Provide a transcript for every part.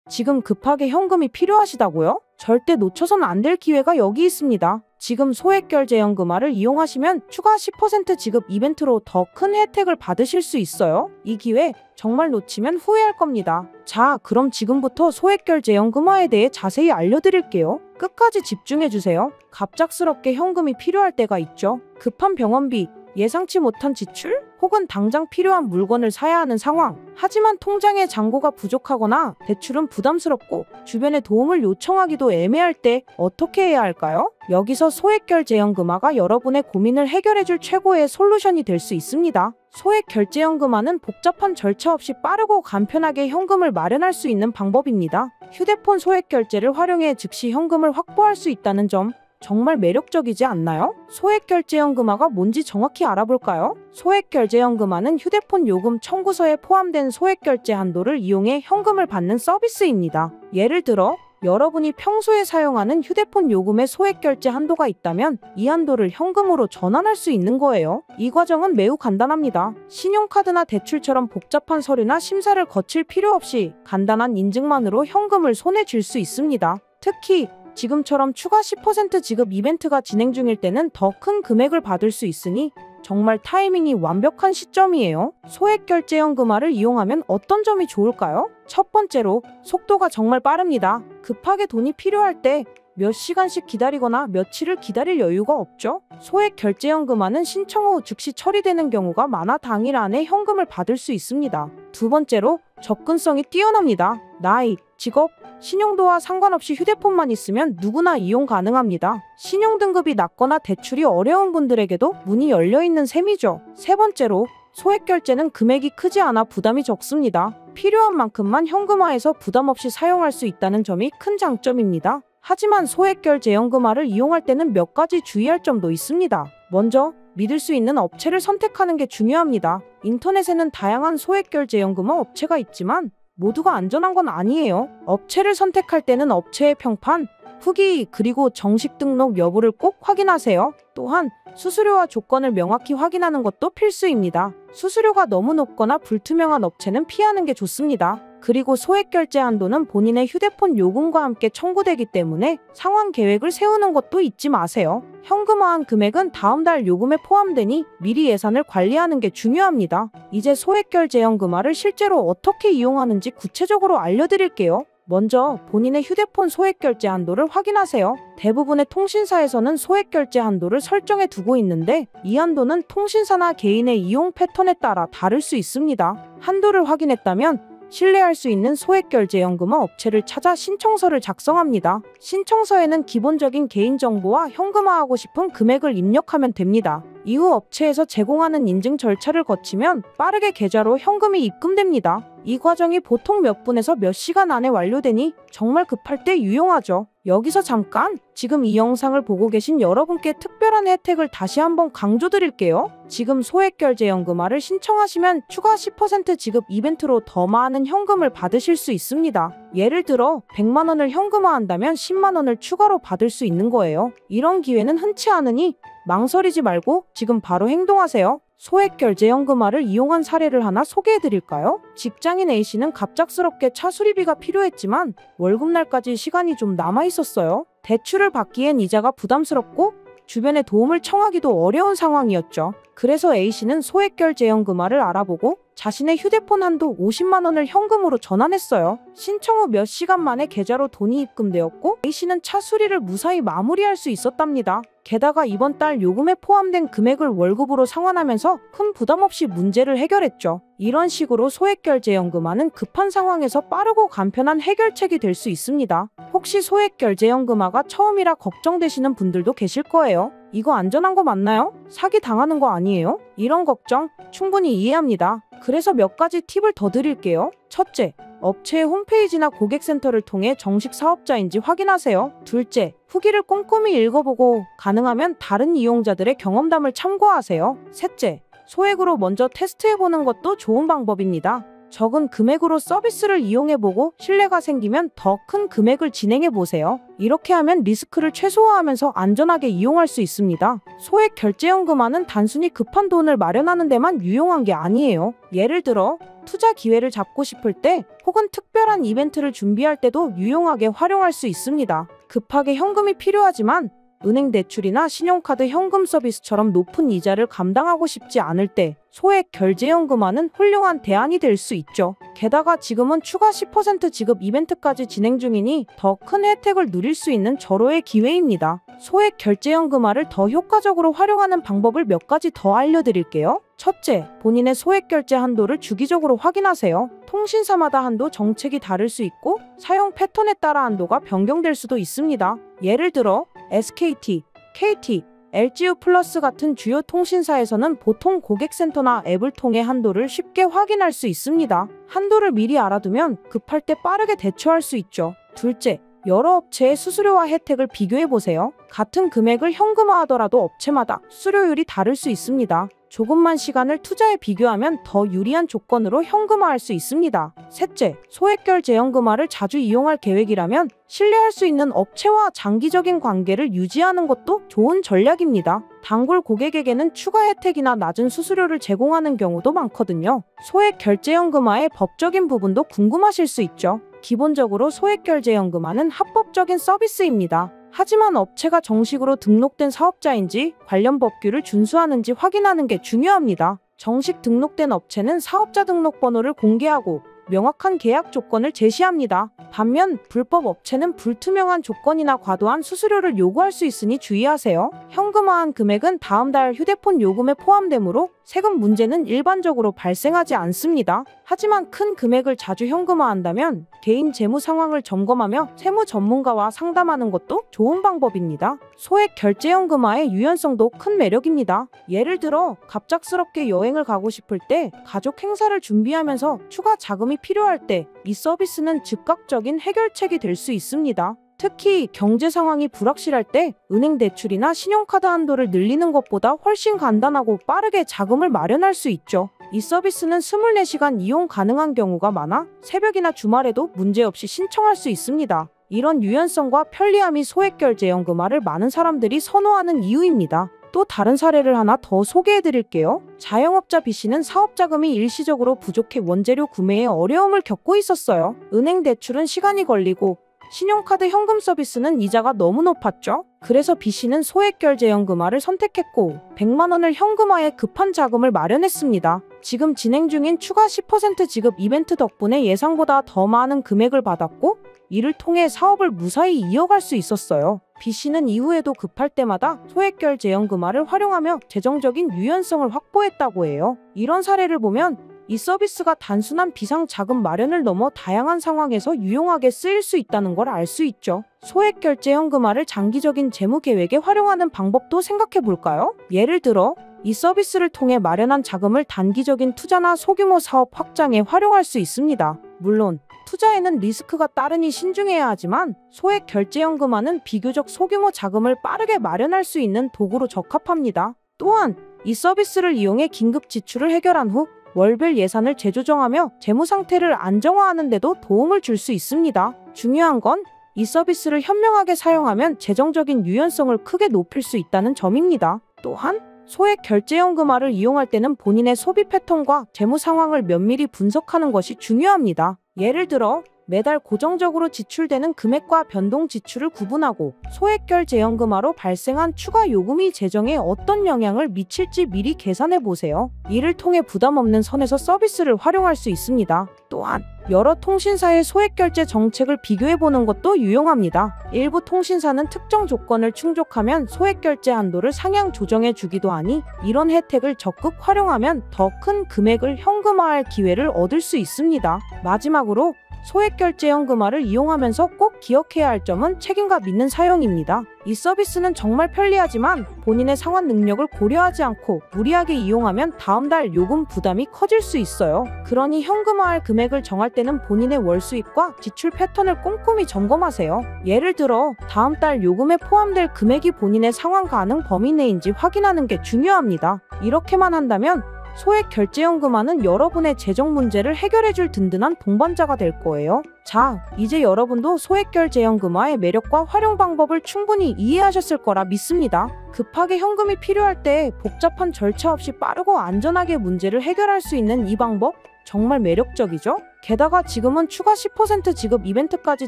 지금 급하게 현금이 필요하시다고요? 절대 놓쳐선 안 될 기회가 여기 있습니다. 지금 소액결제연금화를 이용하시면 추가 10% 지급 이벤트로 더 큰 혜택을 받으실 수 있어요. 이 기회 정말 놓치면 후회할 겁니다. 자, 그럼 지금부터 소액결제연금화에 대해 자세히 알려드릴게요. 끝까지 집중해주세요. 갑작스럽게 현금이 필요할 때가 있죠. 급한 병원비, 예상치 못한 지출, 혹은 당장 필요한 물건을 사야 하는 상황. 하지만 통장에 잔고가 부족하거나 대출은 부담스럽고 주변에 도움을 요청하기도 애매할 때 어떻게 해야 할까요? 여기서 소액결제연금화가 여러분의 고민을 해결해줄 최고의 솔루션이 될 수 있습니다. 소액결제연금화는 복잡한 절차 없이 빠르고 간편하게 현금을 마련할 수 있는 방법입니다. 휴대폰 소액결제를 활용해 즉시 현금을 확보할 수 있다는 점, 정말 매력적이지 않나요? 소액결제연금화가 뭔지 정확히 알아볼까요? 소액결제연금화는 휴대폰 요금 청구서에 포함된 소액결제 한도를 이용해 현금을 받는 서비스입니다. 예를 들어 여러분이 평소에 사용하는 휴대폰 요금의 소액결제 한도가 있다면 이 한도를 현금으로 전환할 수 있는 거예요. 이 과정은 매우 간단합니다. 신용카드나 대출처럼 복잡한 서류나 심사를 거칠 필요 없이 간단한 인증만으로 현금을 손에 쥘 수 있습니다. 특히 지금처럼 추가 10% 지급 이벤트가 진행 중일 때는 더 큰 금액을 받을 수 있으니 정말 타이밍이 완벽한 시점이에요. 소액결제연금화를 이용하면 어떤 점이 좋을까요? 첫 번째로 속도가 정말 빠릅니다. 급하게 돈이 필요할 때 몇 시간씩 기다리거나 며칠을 기다릴 여유가 없죠. 소액결제연금화는 신청 후 즉시 처리되는 경우가 많아 당일 안에 현금을 받을 수 있습니다. 두 번째로 접근성이 뛰어납니다. 나이, 직업, 신용도와 상관없이 휴대폰만 있으면 누구나 이용 가능합니다. 신용등급이 낮거나 대출이 어려운 분들에게도 문이 열려있는 셈이죠. 세 번째로 소액결제는 금액이 크지 않아 부담이 적습니다. 필요한 만큼만 현금화해서 부담 없이 사용할 수 있다는 점이 큰 장점입니다. 하지만 소액결제연금화를 이용할 때는 몇 가지 주의할 점도 있습니다. 먼저 믿을 수 있는 업체를 선택하는 게 중요합니다. 인터넷에는 다양한 소액결제연금화 업체가 있지만 모두가 안전한 건 아니에요. 업체를 선택할 때는 업체의 평판, 후기, 그리고 정식 등록 여부를 꼭 확인하세요. 또한 수수료와 조건을 명확히 확인하는 것도 필수입니다. 수수료가 너무 높거나 불투명한 업체는 피하는 게 좋습니다. 그리고 소액결제 한도는 본인의 휴대폰 요금과 함께 청구되기 때문에 상환 계획을 세우는 것도 잊지 마세요. 현금화한 금액은 다음 달 요금에 포함되니 미리 예산을 관리하는 게 중요합니다. 이제 소액결제연금화를 실제로 어떻게 이용하는지 구체적으로 알려드릴게요. 먼저 본인의 휴대폰 소액결제 한도를 확인하세요. 대부분의 통신사에서는 소액결제 한도를 설정해 두고 있는데 이 한도는 통신사나 개인의 이용 패턴에 따라 다를 수 있습니다. 한도를 확인했다면 신뢰할 수 있는 소액결제연금화 업체를 찾아 신청서를 작성합니다. 신청서에는 기본적인 개인정보와 현금화하고 싶은 금액을 입력하면 됩니다. 이후 업체에서 제공하는 인증 절차를 거치면 빠르게 계좌로 현금이 입금됩니다. 이 과정이 보통 몇 분에서 몇 시간 안에 완료되니 정말 급할 때 유용하죠. 여기서 잠깐! 지금 이 영상을 보고 계신 여러분께 특별한 혜택을 다시 한번 강조드릴게요. 지금 소액결제연금화를 신청하시면 추가 10% 지급 이벤트로 더 많은 현금을 받으실 수 있습니다. 예를 들어 100만 원을 현금화한다면 10만 원을 추가로 받을 수 있는 거예요. 이런 기회는 흔치 않으니 망설이지 말고 지금 바로 행동하세요. 소액결제연금화를 이용한 사례를 하나 소개해드릴까요? 직장인 A씨는 갑작스럽게 차 수리비가 필요했지만 월급날까지 시간이 좀 남아있었어요. 대출을 받기엔 이자가 부담스럽고 주변에 도움을 청하기도 어려운 상황이었죠. 그래서 A씨는 소액결제연금화를 알아보고 자신의 휴대폰 한도 50만 원을 현금으로 전환했어요. 신청 후 몇 시간 만에 계좌로 돈이 입금되었고 A씨는 차 수리를 무사히 마무리할 수 있었답니다. 게다가 이번 달 요금에 포함된 금액을 월급으로 상환하면서 큰 부담 없이 문제를 해결했죠. 이런 식으로 소액결제연금화는 급한 상황에서 빠르고 간편한 해결책이 될 수 있습니다. 혹시 소액결제연금화가 처음이라 걱정되시는 분들도 계실 거예요. 이거 안전한 거 맞나요? 사기 당하는 거 아니에요? 이런 걱정 충분히 이해합니다. 그래서 몇 가지 팁을 더 드릴게요. 첫째, 업체의 홈페이지나 고객센터를 통해 정식 사업자인지 확인하세요. 둘째, 후기를 꼼꼼히 읽어보고 가능하면 다른 이용자들의 경험담을 참고하세요. 셋째, 소액으로 먼저 테스트해보는 것도 좋은 방법입니다. 적은 금액으로 서비스를 이용해보고 신뢰가 생기면 더 큰 금액을 진행해보세요. 이렇게 하면 리스크를 최소화하면서 안전하게 이용할 수 있습니다. 소액 결제연금화는 단순히 급한 돈을 마련하는 데만 유용한 게 아니에요. 예를 들어 투자 기회를 잡고 싶을 때 혹은 특별한 이벤트를 준비할 때도 유용하게 활용할 수 있습니다. 급하게 현금이 필요하지만 은행 대출이나 신용카드 현금 서비스처럼 높은 이자를 감당하고 싶지 않을 때 소액 결제연금화는 훌륭한 대안이 될 수 있죠. 게다가 지금은 추가 10% 지급 이벤트까지 진행 중이니 더 큰 혜택을 누릴 수 있는 절호의 기회입니다. 소액 결제연금화를 더 효과적으로 활용하는 방법을 몇 가지 더 알려드릴게요. 첫째, 본인의 소액 결제 한도를 주기적으로 확인하세요. 통신사마다 한도 정책이 다를 수 있고 사용 패턴에 따라 한도가 변경될 수도 있습니다. 예를 들어 SKT, KT, LGU 플러스 같은 주요 통신사에서는 보통 고객센터나 앱을 통해 한도를 쉽게 확인할 수 있습니다. 한도를 미리 알아두면 급할 때 빠르게 대처할 수 있죠. 둘째, 여러 업체의 수수료와 혜택을 비교해보세요. 같은 금액을 현금화하더라도 업체마다 수수료율이 다를 수 있습니다. 조금만 시간을 투자해 비교하면 더 유리한 조건으로 현금화할 수 있습니다. 셋째, 소액결제연금화를 자주 이용할 계획이라면 신뢰할 수 있는 업체와 장기적인 관계를 유지하는 것도 좋은 전략입니다. 단골 고객에게는 추가 혜택이나 낮은 수수료를 제공하는 경우도 많거든요. 소액결제연금화의 법적인 부분도 궁금하실 수 있죠. 기본적으로 소액결제연금화는 합법적인 서비스입니다. 하지만 업체가 정식으로 등록된 사업자인지 관련 법규를 준수하는지 확인하는 게 중요합니다. 정식 등록된 업체는 사업자 등록번호를 공개하고 명확한 계약 조건을 제시합니다. 반면 불법 업체는 불투명한 조건이나 과도한 수수료를 요구할 수 있으니 주의하세요. 현금화한 금액은 다음 달 휴대폰 요금에 포함되므로 세금 문제는 일반적으로 발생하지 않습니다. 하지만 큰 금액을 자주 현금화한다면 개인 재무 상황을 점검하며 세무 전문가와 상담하는 것도 좋은 방법입니다. 소액 결제연금화의 유연성도 큰 매력입니다. 예를 들어 갑작스럽게 여행을 가고 싶을 때, 가족 행사를 준비하면서 추가 자금이 필요할 때 이 서비스는 즉각적인 해결책이 될 수 있습니다. 특히 경제 상황이 불확실할 때 은행 대출이나 신용카드 한도를 늘리는 것보다 훨씬 간단하고 빠르게 자금을 마련할 수 있죠. 이 서비스는 24시간 이용 가능한 경우가 많아 새벽이나 주말에도 문제없이 신청할 수 있습니다. 이런 유연성과 편리함이 소액결제연금화를 많은 사람들이 선호하는 이유입니다. 또 다른 사례를 하나 더 소개해드릴게요. 자영업자 B씨는 사업자금이 일시적으로 부족해 원재료 구매에 어려움을 겪고 있었어요. 은행 대출은 시간이 걸리고 신용카드 현금 서비스는 이자가 너무 높았죠. 그래서 B씨는 소액결제연금화를 선택했고 100만 원을 현금화해 급한 자금을 마련했습니다. 지금 진행 중인 추가 10% 지급 이벤트 덕분에 예상보다 더 많은 금액을 받았고 이를 통해 사업을 무사히 이어갈 수 있었어요. B씨는 이후에도 급할 때마다 소액결제연금화를 활용하며 재정적인 유연성을 확보했다고 해요. 이런 사례를 보면 이 서비스가 단순한 비상자금 마련을 넘어 다양한 상황에서 유용하게 쓰일 수 있다는 걸 알 수 있죠. 소액결제연금화를 장기적인 재무 계획에 활용하는 방법도 생각해 볼까요? 예를 들어 이 서비스를 통해 마련한 자금을 단기적인 투자나 소규모 사업 확장에 활용할 수 있습니다. 물론 투자에는 리스크가 따르니 신중해야 하지만 소액결제연금화는 비교적 소규모 자금을 빠르게 마련할 수 있는 도구로 적합합니다. 또한 이 서비스를 이용해 긴급 지출을 해결한 후 월별 예산을 재조정하며 재무 상태를 안정화하는 데도 도움을 줄 수 있습니다. 중요한 건 이 서비스를 현명하게 사용하면 재정적인 유연성을 크게 높일 수 있다는 점입니다. 또한 소액 결제연금화를 이용할 때는 본인의 소비 패턴과 재무 상황을 면밀히 분석하는 것이 중요합니다. 예를 들어 매달 고정적으로 지출되는 금액과 변동 지출을 구분하고 소액결제연금화로 발생한 추가 요금이 재정에 어떤 영향을 미칠지 미리 계산해 보세요. 이를 통해 부담 없는 선에서 서비스를 활용할 수 있습니다. 또한 여러 통신사의 소액결제 정책을 비교해보는 것도 유용합니다. 일부 통신사는 특정 조건을 충족하면 소액결제 한도를 상향 조정해 주기도 하니 이런 혜택을 적극 활용하면 더 큰 금액을 현금화할 기회를 얻을 수 있습니다. 마지막으로 소액결제연금화를 이용하면서 꼭 기억해야 할 점은 책임감 있는 사용입니다. 이 서비스는 정말 편리하지만 본인의 상환 능력을 고려하지 않고 무리하게 이용하면 다음 달 요금 부담이 커질 수 있어요. 그러니 현금화할 금액을 정할 때는 본인의 월 수입과 지출 패턴을 꼼꼼히 점검하세요. 예를 들어 다음 달 요금에 포함될 금액이 본인의 상환 가능 범위 내인지 확인하는 게 중요합니다. 이렇게만 한다면 소액 결제연금화는 여러분의 재정 문제를 해결해줄 든든한 동반자가 될 거예요. 자, 이제 여러분도 소액 결제연금화의 매력과 활용 방법을 충분히 이해하셨을 거라 믿습니다. 급하게 현금이 필요할 때 복잡한 절차 없이 빠르고 안전하게 문제를 해결할 수 있는 이 방법 정말 매력적이죠? 게다가 지금은 추가 10% 지급 이벤트까지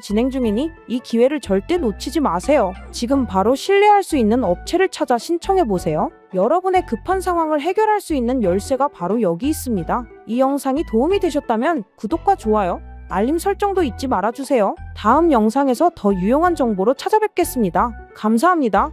진행 중이니 이 기회를 절대 놓치지 마세요. 지금 바로 신뢰할 수 있는 업체를 찾아 신청해보세요. 여러분의 급한 상황을 해결할 수 있는 열쇠가 바로 여기 있습니다. 이 영상이 도움이 되셨다면 구독과 좋아요, 알림 설정도 잊지 말아주세요. 다음 영상에서 더 유용한 정보로 찾아뵙겠습니다. 감사합니다.